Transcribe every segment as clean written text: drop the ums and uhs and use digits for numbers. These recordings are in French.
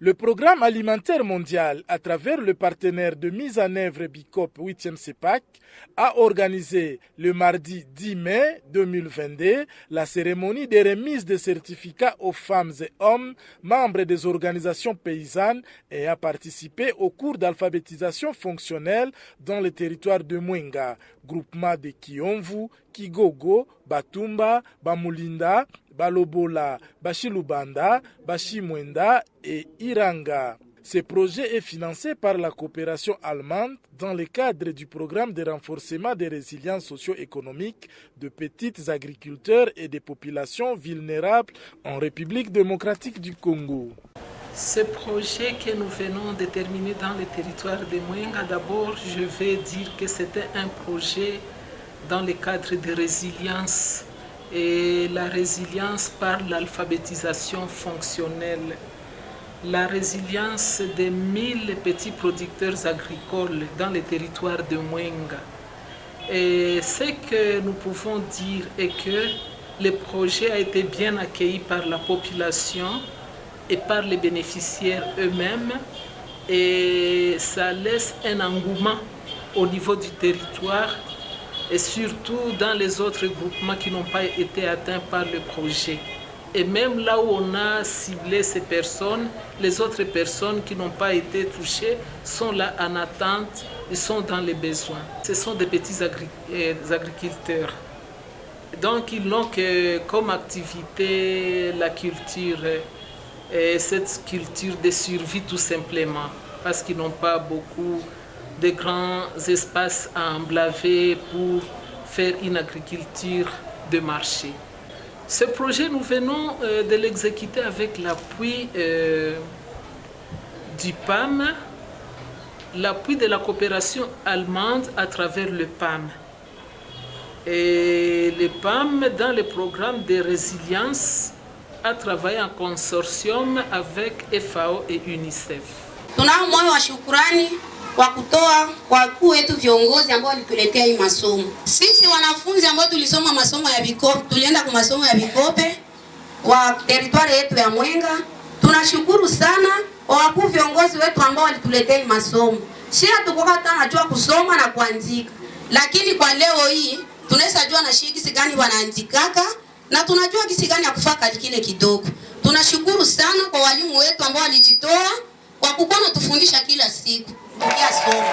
Le programme alimentaire mondial, à travers le partenaire de mise en œuvre BICOP 8e CEPAC, a organisé le mardi 10 mai 2022 la cérémonie de remise de certificats aux femmes et hommes membres des organisations paysannes et a participé au cours d'alphabétisation fonctionnelle dans le territoire de Mwenga, groupement de Kionvu, Kigogo, Batumba, Bamulinda, Balobola, Bashilubanda, Bashimwenda et Iranga. Ce projet est financé par la coopération allemande dans le cadre du programme de renforcement des résiliences socio-économiques de petits agriculteurs et des populations vulnérables en République démocratique du Congo. Ce projet que nous venons de terminer dans le territoire de Mwenga, d'abord je vais dire que c'était un projet dans le cadre de résilience et la résilience par l'alphabétisation fonctionnelle. La résilience des 1000 petits producteurs agricoles dans le territoire de Mwenga. Et ce que nous pouvons dire est que le projet a été bien accueilli par la population et par les bénéficiaires eux-mêmes et ça laisse un engouement au niveau du territoire et surtout dans les autres groupements qui n'ont pas été atteints par le projet. Et même là où on a ciblé ces personnes, les autres personnes qui n'ont pas été touchées sont là en attente, ils sont dans les besoins. Ce sont des petits agriculteurs. Donc ils n'ont que comme activité la culture, et cette culture de survie tout simplement, parce qu'ils n'ont pas beaucoup de grands espaces à emblaver pour faire une agriculture de marché. Ce projet, nous venons de l'exécuter avec l'appui du PAM, l'appui de la coopération allemande à travers le PAM. Et le PAM, dans le programme de résilience, a travaillé en consortium avec FAO et UNICEF. Tunao moyo wa shukrani kwa kutoa kwa wakuu wetu viongozi ambao walituletea hii masomo. Sisi wanafunzi ambao tulisoma masomo ya BICOP, tulienda kwa masomo ya BICOP wa territoire yetu ya Mwenga. Tunashukuru sana kwa wakuu viongozi wetu ambao walituletea hii masomo. Sisi hatukuwa tunajua kusoma na kuandika, lakini kwa leo hii tunaweza jua na shiki gani wanaandikaka na tunajua kisi gani ya kufaka kile kidogo. Tunashukuru sana kwa walimu wetu ambao walijitoa kwa kukono tufundisha kila siku. Ya somo.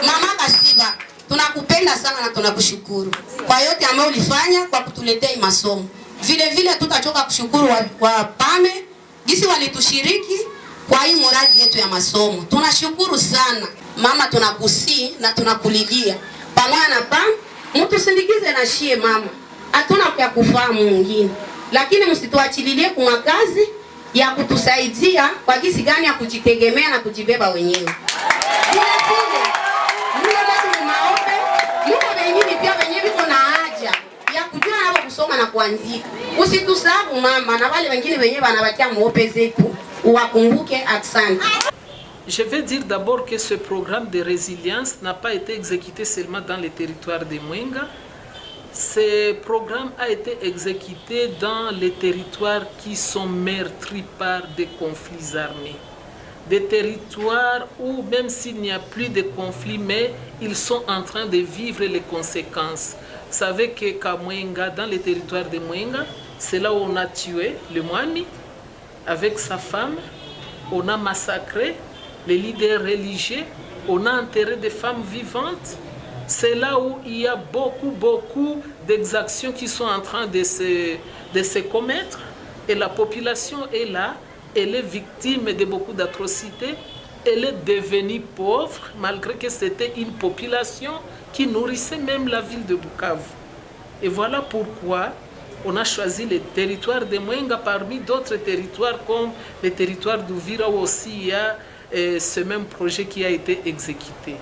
Mama Kasiba, tunakupenda sana na tunakushukuru kwa yote ambayo ulifanya kwa kutuletea masomo. Vile vile tutachoka kushukuru wa PAME gisi walitushiriki kwa hii mradi yetu ya masomo. Tunashukuru sana. Mama tunakusi na tunakulilia. Pamoja na PAM, mtu sindikize na shie mama. Hatuna kwa kufahamu mwingine. Lakini msituachililie kwa kazi ya kutusaidia kwa gisi gani ya kujitegemea na kujibeba wenyewe. Na kuandika. Usitusahau mama na wale wengine wenyewe wanabakia muope zetu. Uwakumbuke asante. Je vais dire d'abord que ce programme de résilience n'a pas été exécuté seulement dans les territoires de Mwenga. Ce programme a été exécuté dans les territoires qui sont meurtris par des conflits armés. Des territoires où même s'il n'y a plus de conflits, mais ils sont en train de vivre les conséquences. Vous savez qu'à Mwenga, dans les territoires de Mwenga, c'est là où on a tué le Mwami avec sa femme, on a massacré les leaders religieux, on a enterré des femmes vivantes. C'est là où il y a beaucoup d'exactions qui sont en train de se commettre. Et la population est là, elle est victime de beaucoup d'atrocités. Elle est devenue pauvre, malgré que c'était une population qui nourrissait même la ville de Bukavu. Et voilà pourquoi on a choisi le territoire de Mwenga parmi d'autres territoires comme le territoire d'Uvira où aussi il y a ce même projet qui a été exécuté.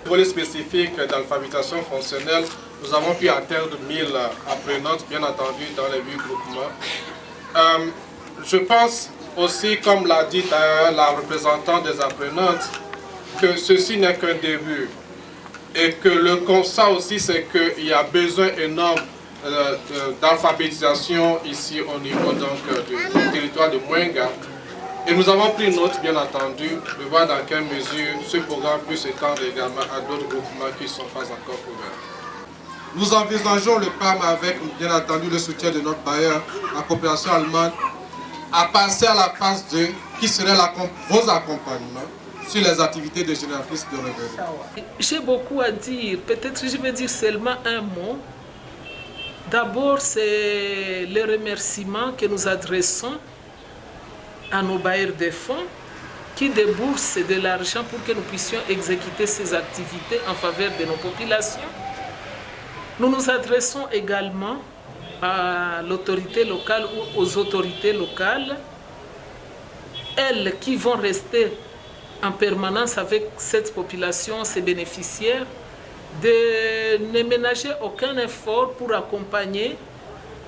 Pour les spécifiques d'alphabétisation fonctionnelle, nous avons pu atteindre 1000 apprenantes, bien entendu, dans les 8 groupements. Je pense aussi, comme l'a dit la représentante des apprenantes, que ceci n'est qu'un début. Et que le constat aussi, c'est qu'il y a besoin énorme d'alphabétisation ici au niveau du territoire de Mwenga. Et nous avons pris note, bien entendu, de voir dans quelle mesure ce programme peut s'étendre également à d'autres groupements qui ne sont pas encore ouverts. Nous envisageons le PAM avec, bien entendu, le soutien de notre bailleur, la coopération allemande, à passer à la phase 2, qui serait vos accompagnements sur les activités de génératrices de revenus. J'ai beaucoup à dire, peut-être je vais dire seulement un mot. D'abord, c'est le remerciement que nous adressons à nos bailleurs de fonds qui déboursent de l'argent pour que nous puissions exécuter ces activités en faveur de nos populations. Nous nous adressons également à l'autorité locale ou aux autorités locales, elles qui vont rester en permanence avec cette population, ces bénéficiaires, de ne ménager aucun effort pour accompagner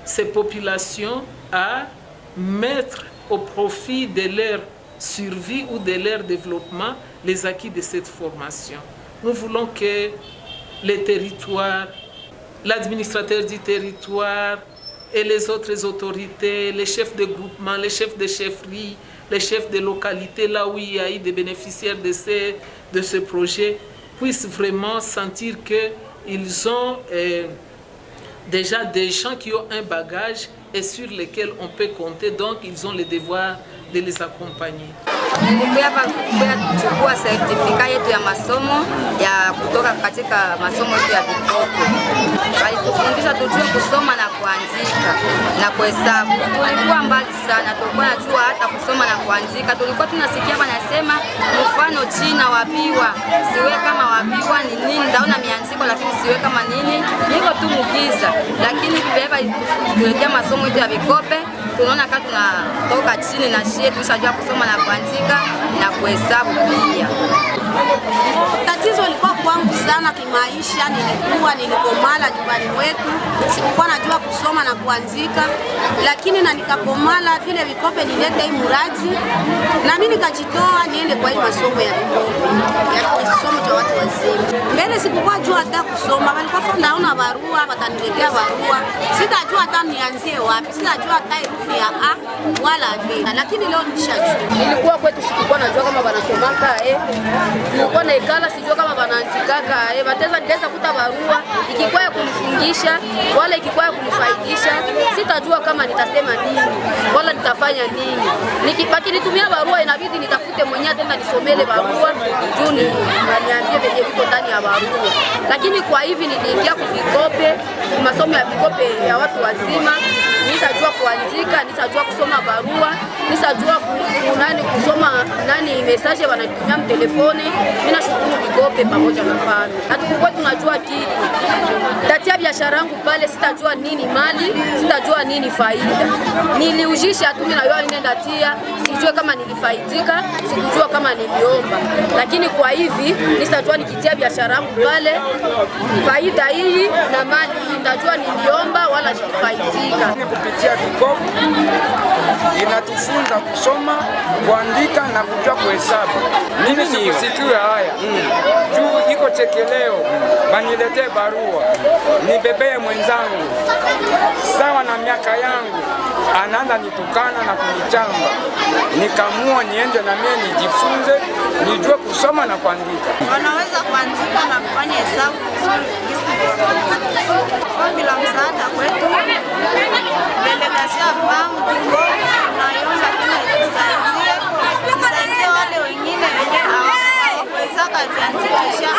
ces populations à mettre au profit de leur survie ou de leur développement les acquis de cette formation. Nous voulons que les territoires, l'administrateur du territoire et les autres autorités, les chefs de groupement, les chefs de chefferie, les chefs de localité, là où il y a eu des bénéficiaires de ce projet, puissent vraiment sentir qu'ils ont déjà des gens qui ont un bagage et sur lesquels on peut compter, donc ils ont le devoir de les accompagner. Nilikuja hapa kuchukua sertifika yetu ya masomo ya kutoka katika masomo yetu ya Bikoko. Walitufundisha tujue kusoma na kuandika na kuhesabu. Tulikuwa mbali sana, tulikuwa najua hata kusoma na kuandika. Tulikuwa tunasikia wanasema mfano China wabiwa. Siwe kama wabiwa ni nini, ndaona mianziko lakini siwe kama nini. Niko tu mugiza, lakini beba tuletea masomo yetu ya Bikope. Tunaona kama tunatoka chini na shie tushajua kusoma na kuandika na kuhesabu pia. Tatizo lilikuwa kwangu sana kimaisha, nilikomala nyumbani mwetu, sikuwa najua kusoma na kuandika, lakini na nikakomala vile Bikope nilete hii muradi na mimi nikajitoa niende kwa hii masomo ya Bikope, ya kisomo cha watu wazima. Mbele sikuwa jua hata kusoma, walikuwa naona barua, wataniletea barua, sitajua hata nianzie wapi, sitajua hata herufi ya A wala B, lakini leo nishajua. Nilikuwa kwetu sikuwa najua kama wanasomaka nilikuwa na ikala sijua kama wanaandikaka bateza nileza kuta barua ikikuwa ya kunifungisha wala ikikuwa ya kunifaidisha, sitajua kama nitasema nini wala nitafanya nini. Nikibaki nitumia barua inabidi nitafute mwenyewe tena nisomele barua juu niambie venye viko ndani ya barua. Lakini kwa hivi niliingia Bikope, masomo ya Bikope ya watu wazima, nisajua kuandika, nisajua kusoma barua, nisajua kusoma message wanatumia mtelefoni. Mimi nashukuru Bikope pamoja na pale. Hatukuwa tunajua kitu. Tatia biashara yangu pale sitajua nini mali, sitajua nini faida. Niliujisha tu mimi na yeye nenda tia, sijue kama nilifaidika, sikujua kama niliomba. Lakini kwa hivi nitajua nikitia biashara yangu pale faida hii na mali nitajua niliomba wala nilifaidika. Kupitia Bikope inatufunza kusoma, kuandika na kujua kuhesabu. Mimi sikusikia haya. Juu iko chekeleo, banilete barua, nibebee mwenzangu. Sawa na miaka yangu, anaanza nitukana na kunichamba. Nikamua niende na mimi nijifunze, nijue kusoma na kuandika. Wanaweza kuandika na kufanya hesabu bila msaada kwetu. Delegasia bangu tunaiomba tena tusaidie wale wengine wenye hawaweza kujiandikisha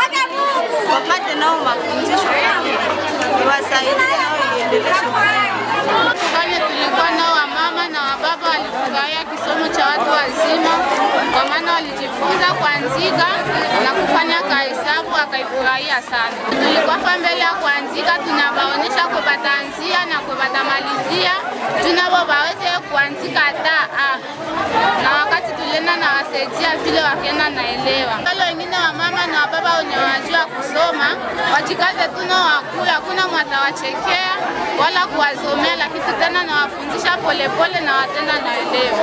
wapate nao mafundisho wasaidie nao iendeleshe. Kwenye tulikuwa nao wamama na wababa walifurahia kisomo cha watu wazima, kwa maana walijifunza kuandika na kufanya kahesabu, wakaifurahia sana. Tulikuwa mbele ya kuandika tunabaonesha kwa batanzia na kwa batamalizia, tunabo baweze kuandika hata na wakati tulenda na wasaidia vile wakenda naelewa. Wale wengine wa mama na wababa wenye wanajua kusoma wajikaze tuno wakuya, hakuna mwatawachekea wala kuwazomea, lakini tena na wafundisha polepole na watenda naelewa.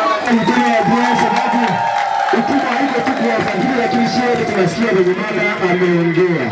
Ukubwa hivyo tu kuwafuatilia, lakini sio tunasikia vile mama ameongea.